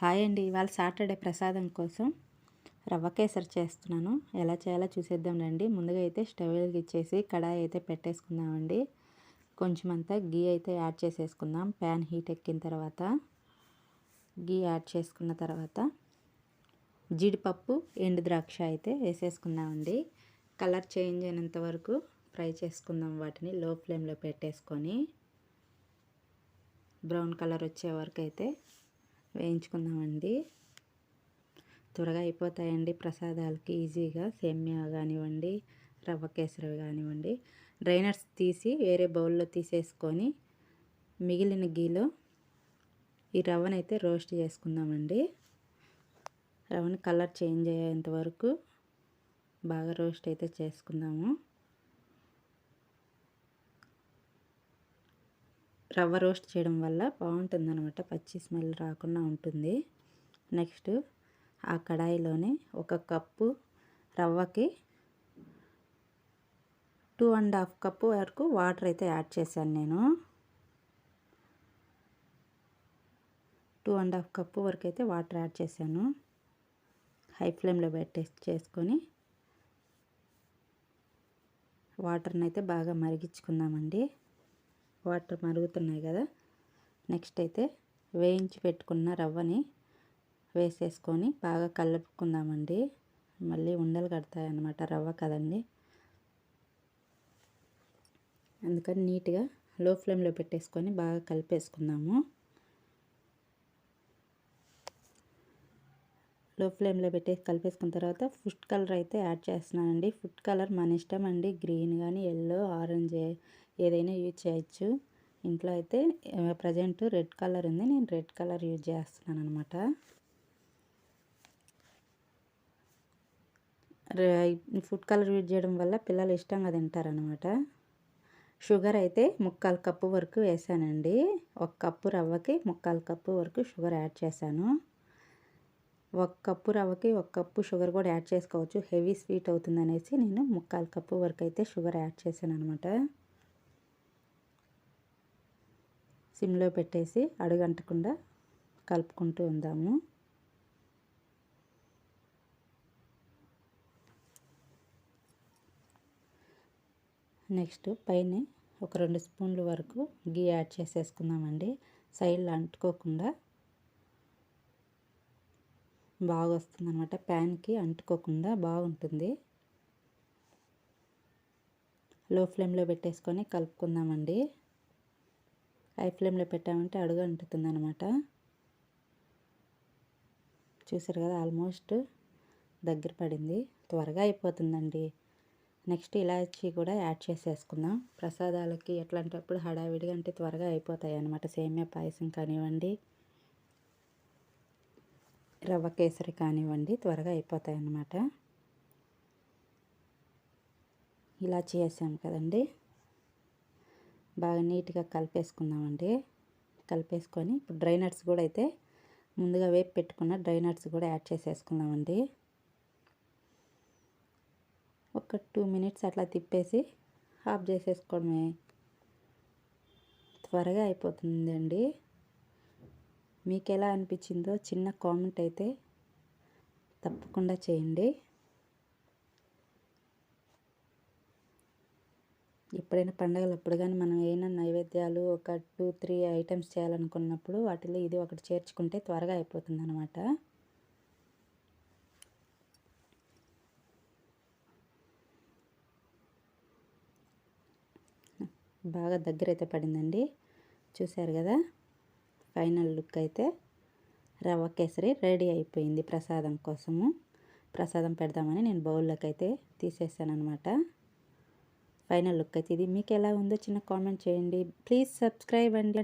Hi అండి. ఇవాళ Saturday ప్రసాదం కోసం రవ్వ కేసరి చేస్తున్నాను. ఎలా చేయాలో చూసేద్దాం రండి. ముందుగా అయితే స్టవ్ వెలిగించేసి కడాయి అయితే పెట్టేసుకుందామండి. కొంచెం అంతా గీ అయితే యాడ్ చేసేసుకుందాం. ప్యాన్ హీట్ ఎక్కిన తర్వాత గీ యాడ్ చేసుకున్న తర్వాత జీడిపప్పు, ఎండు ద్రాక్ష అయితే వేసేసుకుందామండి. కలర్ చేంజ్ అయినంత వరకు ఫ్రై చేసుకుందాం. వాటిని లో ఫ్లేమ్లో పెట్టేసుకొని బ్రౌన్ కలర్ వచ్చే వరకు అయితే వేయించుకుందామండి. త్వరగా అయిపోతాయండి ప్రసాదాలకి ఈజీగా. సేమ్యా కానివ్వండి, రవ్వ కేసరి కానివ్వండి. డ్రైనర్స్ తీసి వేరే బౌల్లో తీసేసుకొని మిగిలిన గీలో ఈ రవ్వనైతే రోస్ట్ చేసుకుందామండి. రవ్వని కలర్ చేంజ్ అయ్యేంత వరకు బాగా రోస్ట్ అయితే చేసుకుందాము. రవ్వ రోస్ట్ చేయడం వల్ల బాగుంటుందన్నమాట, పచ్చి స్మెల్ రాకుండా ఉంటుంది. నెక్స్ట్ ఆ కడాయిలోనే 1 కప్పు రవ్వకి 2.5 కప్పు వరకు వాటర్ అయితే యాడ్ చేశాను నేను. 2.5 కప్పు వరకు అయితే వాటర్ యాడ్ చేశాను. హై ఫ్లేమ్లో చేసుకొని వాటర్ని అయితే బాగా మరిగించుకుందామండి. వాటర్ మరుగుతున్నాయి కదా. నెక్స్ట్ అయితే వేయించి పెట్టుకున్న రవ్వని వేసేసుకొని బాగా కలుపుకుందామండి. మళ్ళీ ఉండలు కడతాయి అన్నమాట, రవ్వ కదండి. అందుకని నీట్గా లో ఫ్లేమ్లో పెట్టేసుకొని బాగా కలిపేసుకుందాము. లో ఫ్లేమ్లో పెట్టేసి కలిపేసుకున్న తర్వాత ఫుడ్ కలర్ అయితే యాడ్ చేస్తున్నానండి. ఫుడ్ కలర్ మన ఇష్టం అండి. గ్రీన్ కానీ, ఎల్లో, ఆరెంజ్ ఏదైనా యూజ్ చేయొచ్చు. ఇంట్లో అయితే ప్రజెంట్ రెడ్ కలర్ ఉంది. నేను రెడ్ కలర్ యూజ్ చేస్తున్నాను అనమాట. ఫుడ్ కలర్ యూజ్ చేయడం వల్ల పిల్లలు ఇష్టంగా తింటారనమాట. షుగర్ అయితే 3/4 కప్పు వరకు వేసానండి. 1 కప్పు రవ్వకి 3/4 కప్పు వరకు షుగర్ యాడ్ చేశాను. 1 కప్పు రవ్వకి 1 కప్పు షుగర్ కూడా యాడ్ చేసుకోవచ్చు. హెవీ స్వీట్ అవుతుందనేసి నేను 3/4 కప్పు వరకు అయితే షుగర్ యాడ్ చేశాను అనమాట. సిమ్లో పెట్టేసి అడుగంటకుండా కలుపుకుంటూ ఉందాము. నెక్స్ట్ పైన ఒక 2 స్పూన్ల వరకు గీ యాడ్ చేసేసుకుందామండి. సైడ్లో అంటుకోకుండా బాగా వస్తుంది అనమాట. ప్యాన్కి అంటుకోకుండా బాగుంటుంది. లో ఫ్లేమ్లో పెట్టేసుకొని కలుపుకుందామండి. హై ఫ్లేమ్లో పెట్టామంటే అడుగు అంటుతుంది అనమాట. చూసారు కదా, ఆల్మోస్ట్ దగ్గర పడింది. త్వరగా అయిపోతుందండి. నెక్స్ట్ ఇలాచీ కూడా యాడ్ చేసేసుకుందాం. ప్రసాదాలకి ఎట్లాంటప్పుడు హడావిడిగా అంటే త్వరగా అయిపోతాయి అన్నమాట. సేమియా పాయసం కానివ్వండి, రవ్వ కేసరి కానివ్వండి, త్వరగా అయిపోతాయి అన్నమాట. ఇలాచీ వేసాం కదండి, బాగా నీట్గా కలిపేసుకుందామండి. కలిపేసుకొని ఇప్పుడు డ్రై నట్స్ కూడా అయితే ముందుగా వేపు పెట్టుకున్న డ్రై నట్స్ కూడా యాడ్ చేసేసుకుందామండి. ఒక 2 మినిట్స్ అట్లా తిప్పేసి ఆఫ్ చేసేసుకోవడమే. త్వరగా అయిపోతుందండి. మీకు ఎలా అనిపించిందో చిన్న కామెంట్ అయితే తప్పకుండా చేయండి. ఎప్పుడైనా పండగలప్పుడు కానీ మనం ఏమైనా నైవేద్యాలు ఒక 2-3 ఐటమ్స్ చేయాలనుకున్నప్పుడు వాటిలో ఇది ఒకటి చేర్చుకుంటే త్వరగా అయిపోతుంది అనమాట. బాగా దగ్గర అయితే పడిందండి. చూశారు కదా, ఫైనల్ లుక్ అయితే రవ్వ కేసరి రెడీ అయిపోయింది. ప్రసాదం కోసము ప్రసాదం పెడదామని నేను బౌల్లోకి అయితే తీసేసాను అనమాట. ఫైనల్ లుక్ అయితే ఇది. మీకు ఎలా ఉందో చిన్న కామెంట్ చేయండి. ప్లీజ్ సబ్స్క్రైబ్ అండి.